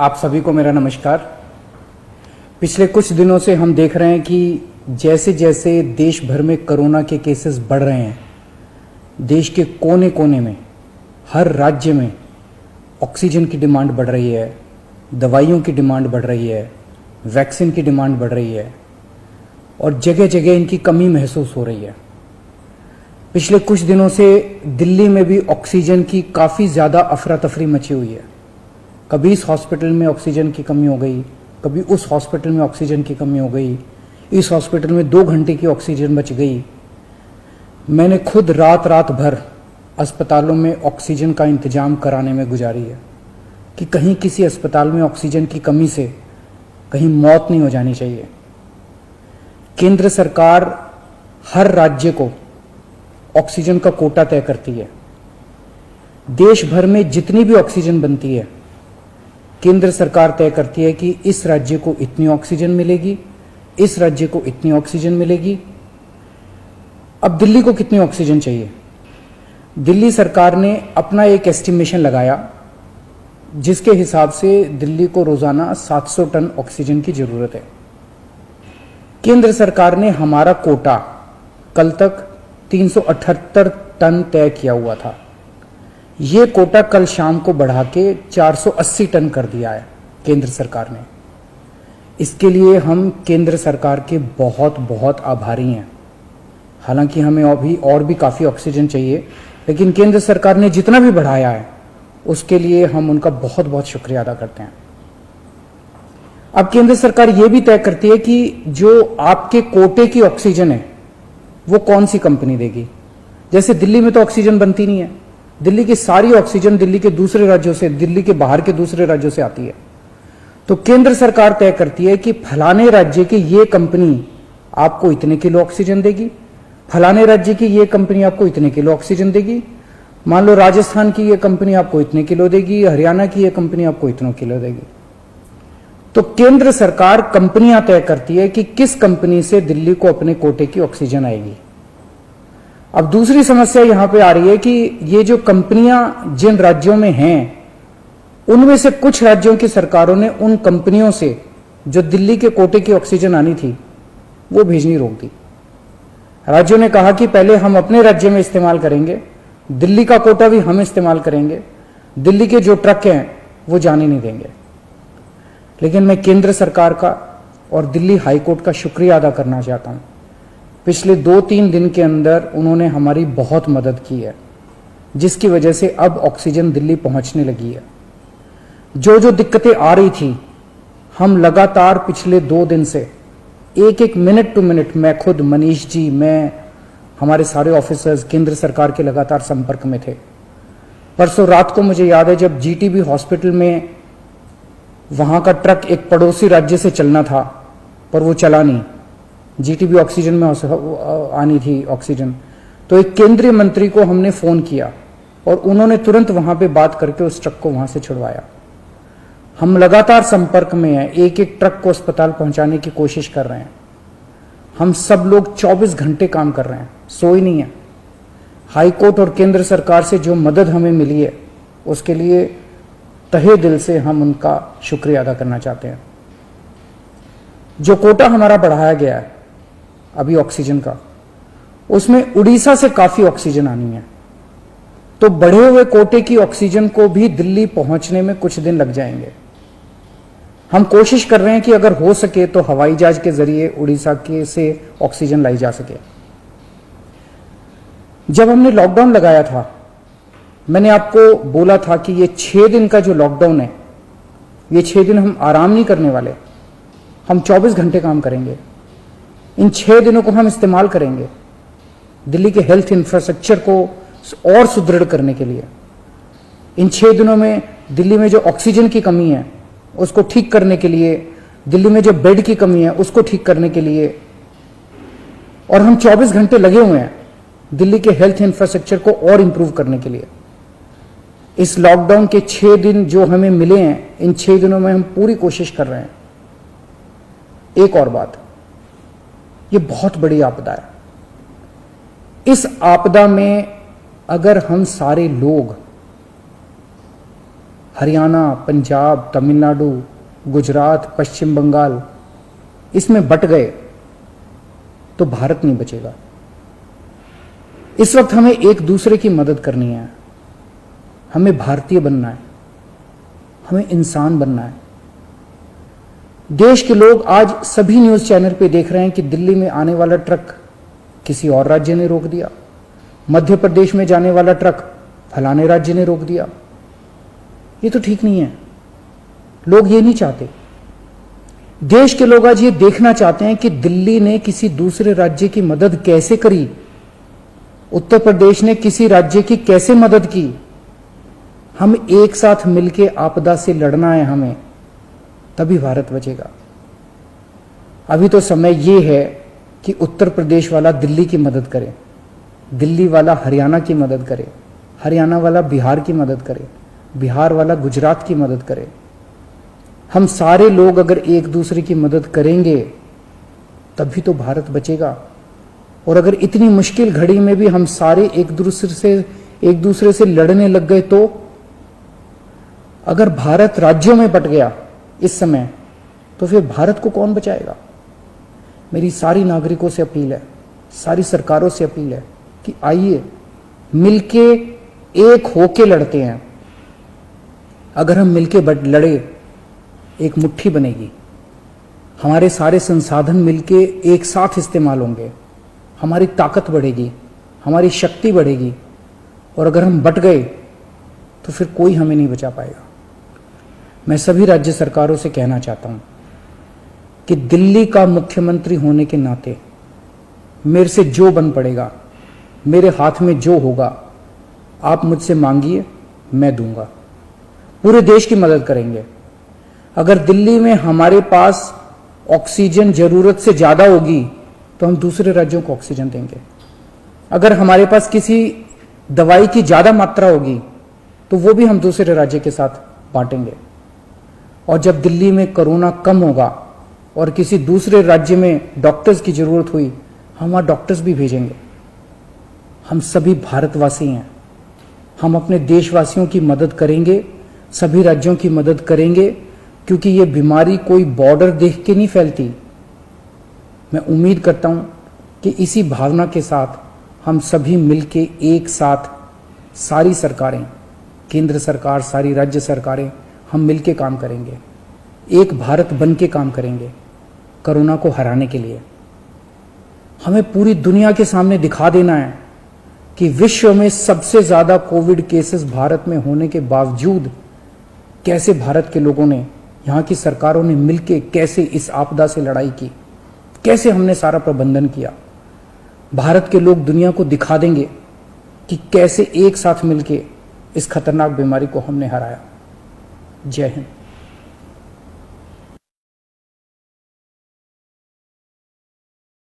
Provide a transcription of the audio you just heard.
आप सभी को मेरा नमस्कार। पिछले कुछ दिनों से हम देख रहे हैं कि जैसे जैसे देश भर में कोरोना के केसेस बढ़ रहे हैं, देश के कोने कोने में, हर राज्य में ऑक्सीजन की डिमांड बढ़ रही है, दवाइयों की डिमांड बढ़ रही है, वैक्सीन की डिमांड बढ़ रही है और जगह जगह इनकी कमी महसूस हो रही है। पिछले कुछ दिनों से दिल्ली में भी ऑक्सीजन की काफ़ी ज़्यादा अफरा तफरी मची हुई है। कभी इस हॉस्पिटल में ऑक्सीजन की कमी हो गई, कभी उस हॉस्पिटल में ऑक्सीजन की कमी हो गई, इस हॉस्पिटल में 2 घंटे की ऑक्सीजन बच गई। मैंने खुद रात रात भर अस्पतालों में ऑक्सीजन का इंतजाम कराने में गुजारी है कि कहीं किसी अस्पताल में ऑक्सीजन की कमी से कहीं मौत नहीं हो जानी चाहिए। केंद्र सरकार हर राज्य को ऑक्सीजन का कोटा तय करती है। देश भर में जितनी भी ऑक्सीजन बनती है, केंद्र सरकार तय करती है कि इस राज्य को इतनी ऑक्सीजन मिलेगी, इस राज्य को इतनी ऑक्सीजन मिलेगी। अब दिल्ली को कितनी ऑक्सीजन चाहिए? दिल्ली सरकार ने अपना एक एस्टिमेशन लगाया जिसके हिसाब से दिल्ली को रोजाना 700 टन ऑक्सीजन की जरूरत है। केंद्र सरकार ने हमारा कोटा कल तक 378 टन तय किया हुआ था। ये कोटा कल शाम को बढ़ा के 480 टन कर दिया है केंद्र सरकार ने। इसके लिए हम केंद्र सरकार के बहुत बहुत आभारी हैं। हालांकि हमें अभी और भी काफ़ी ऑक्सीजन चाहिए, लेकिन केंद्र सरकार ने जितना भी बढ़ाया है उसके लिए हम उनका बहुत बहुत शुक्रिया अदा करते हैं। अब केंद्र सरकार ये भी तय करती है कि जो आपके कोटे की ऑक्सीजन है वो कौन सी कंपनी देगी। जैसे दिल्ली में तो ऑक्सीजन बनती नहीं है, दिल्ली की सारी ऑक्सीजन दिल्ली के दूसरे राज्यों से, दिल्ली के बाहर के दूसरे राज्यों से आती है। तो केंद्र सरकार तय करती है कि फलाने राज्य की ये कंपनी आपको इतने किलो ऑक्सीजन देगी, फलाने राज्य की ये कंपनी आपको इतने किलो ऑक्सीजन देगी। मान लो राजस्थान की ये कंपनी आपको इतने किलो देगी, हरियाणा की ये कंपनी आपको इतने किलो देगी। तो केंद्र सरकार कंपनियां तय करती है कि किस कंपनी से दिल्ली को अपने कोटे की ऑक्सीजन आएगी। अब दूसरी समस्या यहां पे आ रही है कि ये जो कंपनियां जिन राज्यों में हैं, उनमें से कुछ राज्यों की सरकारों ने उन कंपनियों से जो दिल्ली के कोटे की ऑक्सीजन आनी थी वो भेजनी रोक दी। राज्यों ने कहा कि पहले हम अपने राज्य में इस्तेमाल करेंगे, दिल्ली का कोटा भी हम इस्तेमाल करेंगे, दिल्ली के जो ट्रक हैं वो जाने नहीं देंगे। लेकिन मैं केंद्र सरकार का और दिल्ली हाईकोर्ट का शुक्रिया अदा करना चाहता हूं। पिछले 2-3 दिन के अंदर उन्होंने हमारी बहुत मदद की है, जिसकी वजह से अब ऑक्सीजन दिल्ली पहुंचने लगी है। जो जो दिक्कतें आ रही थी, हम लगातार पिछले 2 दिन से एक मिनट टू मिनट, मैं खुद, मनीष जी, मैं, हमारे सारे ऑफिसर्स केंद्र सरकार के लगातार संपर्क में थे। परसों रात को मुझे याद है जब जीटीबी हॉस्पिटल में वहां का ट्रक एक पड़ोसी राज्य से चलना था पर वो चला नहीं, जीटीबी ऑक्सीजन में आनी थी ऑक्सीजन, तो एक केंद्रीय मंत्री को हमने फोन किया और उन्होंने तुरंत वहां पे बात करके उस ट्रक को वहां से छुड़वाया। हम लगातार संपर्क में हैं, एक एक ट्रक को अस्पताल पहुंचाने की कोशिश कर रहे हैं। हम सब लोग 24 घंटे काम कर रहे हैं, सोई नहीं है। हाईकोर्ट और केंद्र सरकार से जो मदद हमें मिली है उसके लिए तहे दिल से हम उनका शुक्रिया अदा करना चाहते हैं। जो कोटा हमारा बढ़ाया गया है अभी ऑक्सीजन का, उसमें उड़ीसा से काफी ऑक्सीजन आनी है, तो बढ़े हुए कोटे की ऑक्सीजन को भी दिल्ली पहुंचने में कुछ दिन लग जाएंगे। हम कोशिश कर रहे हैं कि अगर हो सके तो हवाई जहाज के जरिए उड़ीसा के से ऑक्सीजन लाई जा सके। जब हमने लॉकडाउन लगाया था, मैंने आपको बोला था कि ये 6 दिन का जो लॉकडाउन है, ये 6 दिन हम आराम नहीं करने वाले, हम 24 घंटे काम करेंगे। इन 6 दिनों को हम इस्तेमाल करेंगे दिल्ली के हेल्थ इंफ्रास्ट्रक्चर को और सुदृढ़ करने के लिए। इन 6 दिनों में दिल्ली में जो ऑक्सीजन की कमी है उसको ठीक करने के लिए, दिल्ली में जो बेड की कमी है उसको ठीक करने के लिए, और हम 24 घंटे लगे हुए हैं दिल्ली के हेल्थ इंफ्रास्ट्रक्चर को और इंप्रूव करने के लिए। इस लॉकडाउन के 6 दिन जो हमें मिले हैं, इन 6 दिनों में हम पूरी कोशिश कर रहे हैं। एक और बात, ये बहुत बड़ी आपदा है। इस आपदा में अगर हम सारे लोग हरियाणा, पंजाब, तमिलनाडु, गुजरात, पश्चिम बंगाल इसमें बट गए तो भारत नहीं बचेगा। इस वक्त हमें एक दूसरे की मदद करनी है, हमें भारतीय बनना है, हमें इंसान बनना है। देश के लोग आज सभी न्यूज चैनल पे देख रहे हैं कि दिल्ली में आने वाला ट्रक किसी और राज्य ने रोक दिया, मध्य प्रदेश में जाने वाला ट्रक फलाने राज्य ने रोक दिया। ये तो ठीक नहीं है, लोग ये नहीं चाहते। देश के लोग आज ये देखना चाहते हैं कि दिल्ली ने किसी दूसरे राज्य की मदद कैसे करी, उत्तर प्रदेश ने किसी राज्य की कैसे मदद की। हम एक साथ मिलकर आपदा से लड़ना है हमें, तभी भारत बचेगा। अभी तो समय ये है कि उत्तर प्रदेश वाला दिल्ली की मदद करे, दिल्ली वाला हरियाणा की मदद करे, हरियाणा वाला बिहार की मदद करे, बिहार वाला गुजरात की मदद करे। हम सारे लोग अगर एक दूसरे की मदद करेंगे तभी तो भारत बचेगा। और अगर इतनी मुश्किल घड़ी में भी हम सारे एक दूसरे से लड़ने लग गए तो अगर भारत राज्यों में बट गया इस समय तो फिर भारत को कौन बचाएगा। मेरी सारी नागरिकों से अपील है, सारी सरकारों से अपील है कि आइए मिलके एक होके लड़ते हैं। अगर हम मिलके लड़े एक मुट्ठी बनेगी, हमारे सारे संसाधन मिलके एक साथ इस्तेमाल होंगे, हमारी ताकत बढ़ेगी, हमारी शक्ति बढ़ेगी। और अगर हम बट गए तो फिर कोई हमें नहीं बचा पाएगा। मैं सभी राज्य सरकारों से कहना चाहता हूं कि दिल्ली का मुख्यमंत्री होने के नाते मेरे से जो बन पड़ेगा, मेरे हाथ में जो होगा, आप मुझसे मांगिए, मैं दूंगा। पूरे देश की मदद करेंगे। अगर दिल्ली में हमारे पास ऑक्सीजन जरूरत से ज्यादा होगी तो हम दूसरे राज्यों को ऑक्सीजन देंगे। अगर हमारे पास किसी दवाई की ज्यादा मात्रा होगी तो वो भी हम दूसरे राज्य के साथ बांटेंगे। और जब दिल्ली में कोरोना कम होगा और किसी दूसरे राज्य में डॉक्टर्स की जरूरत हुई, हम वहां डॉक्टर्स भी भेजेंगे। हम सभी भारतवासी हैं, हम अपने देशवासियों की मदद करेंगे, सभी राज्यों की मदद करेंगे, क्योंकि ये बीमारी कोई बॉर्डर देख के नहीं फैलती। मैं उम्मीद करता हूं कि इसी भावना के साथ हम सभी मिलके एक साथ, सारी सरकारें, केंद्र सरकार, सारी राज्य सरकारें, हम मिलके काम करेंगे, एक भारत बन के काम करेंगे कोरोना को हराने के लिए। हमें पूरी दुनिया के सामने दिखा देना है कि विश्व में सबसे ज्यादा कोविड केसेस भारत में होने के बावजूद कैसे भारत के लोगों ने, यहाँ की सरकारों ने मिलके कैसे इस आपदा से लड़ाई की, कैसे हमने सारा प्रबंधन किया। भारत के लोग दुनिया को दिखा देंगे कि कैसे एक साथ मिलके इस खतरनाक बीमारी को हमने हराया। जय हिंद।